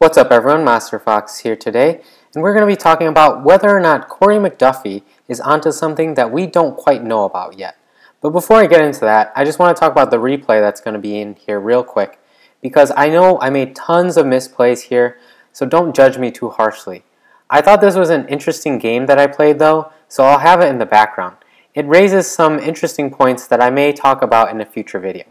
What's up everyone, Master Fox here today, and we're going to be talking about whether or not Corey McDuffie is onto something that we don't quite know about yet. But before I get into that, I just want to talk about the replay that's going to be in here real quick, because I know I made tons of misplays here, so don't judge me too harshly. I thought this was an interesting game that I played though, so I'll have it in the background. It raises some interesting points that I may talk about in a future video.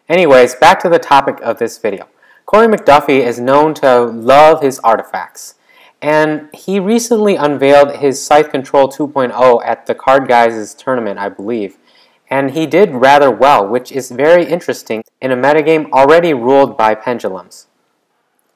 Anyways, back to the topic of this video. Corey McDuffie is known to love his artifacts, and he recently unveiled his Scythe Control 2.0 at the Card Guys' tournament, I believe, and he did rather well, which is very interesting in a metagame already ruled by pendulums.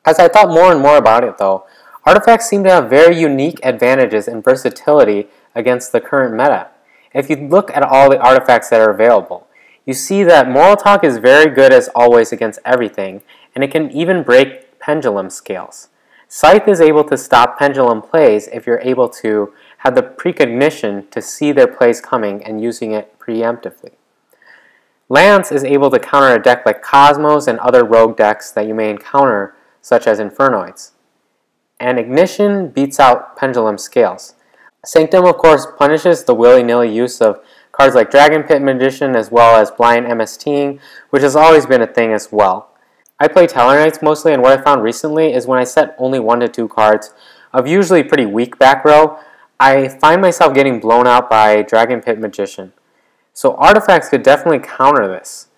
As I thought more and more about it though, artifacts seem to have very unique advantages and versatility against the current meta. If you look at all the artifacts that are available, you see that Morlock is very good as always against everything, and it can even break pendulum scales. Scythe is able to stop pendulum plays if you're able to have the precognition to see their plays coming and using it preemptively. Lance is able to counter a deck like Cosmos and other rogue decks that you may encounter, such as Infernoids. And Ignition beats out pendulum scales. Sanctum, of course, punishes the willy-nilly use of cards like Dragon Pit Magician as well as blind MSTing, which has always been a thing as well. I play Tallarknights mostly, and what I found recently is when I set only 1 to 2 cards of usually pretty weak back row, I find myself getting blown out by Dragon Pit Magician. So artifacts could definitely counter this.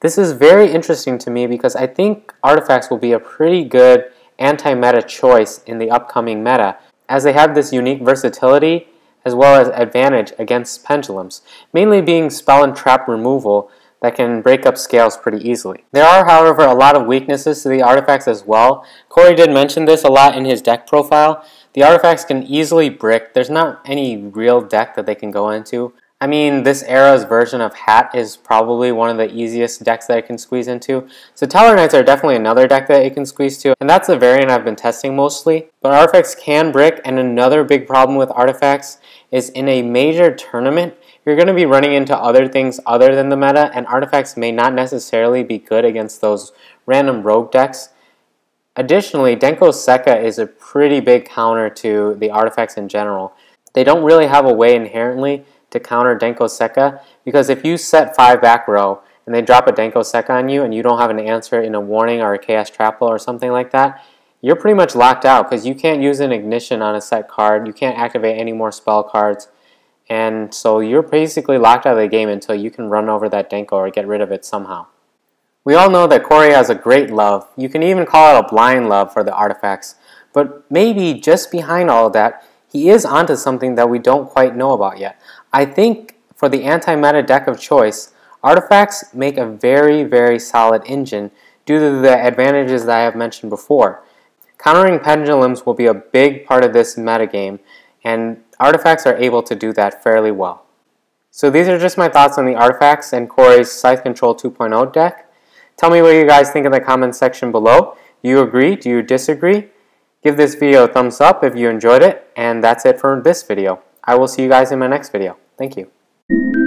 This is very interesting to me because I think artifacts will be a pretty good anti-meta choice in the upcoming meta, as they have this unique versatility as well as advantage against pendulums, mainly being spell and trap removal that can break up scales pretty easily. There are, however, a lot of weaknesses to the artifacts as well. Corey did mention this a lot in his deck profile. The artifacts can easily brick. There's not any real deck that they can go into. I mean, this era's version of Hat is probably one of the easiest decks that it can squeeze into. So Tallarknights are definitely another deck that it can squeeze to, and that's the variant I've been testing mostly. But artifacts can brick, and another big problem with artifacts is in a major tournament, you're going to be running into other things other than the meta, and artifacts may not necessarily be good against those random rogue decks. Additionally, Denko Sekka is a pretty big counter to the artifacts in general. They don't really have a way inherently to counter Denko Sekka, because if you set 5 back row and they drop a Denko Sekka on you and you don't have an answer in a warning or a Chaos Trapple or something like that, you're pretty much locked out because you can't use an Ignition on a set card, you can't activate any more spell cards, and so you're basically locked out of the game until you can run over that Denko or get rid of it somehow. We all know that Corey has a great love, you can even call it a blind love for the artifacts, but maybe just behind all of that, he is onto something that we don't quite know about yet. I think for the anti-meta deck of choice, artifacts make a very, very solid engine due to the advantages that I have mentioned before. Countering pendulums will be a big part of this metagame, and artifacts are able to do that fairly well. So these are just my thoughts on the artifacts and Corey's Scythe Control 2.0 deck. Tell me what you guys think in the comments section below. Do you agree? Do you disagree? Give this video a thumbs up if you enjoyed it, and that's it for this video. I will see you guys in my next video. Thank you.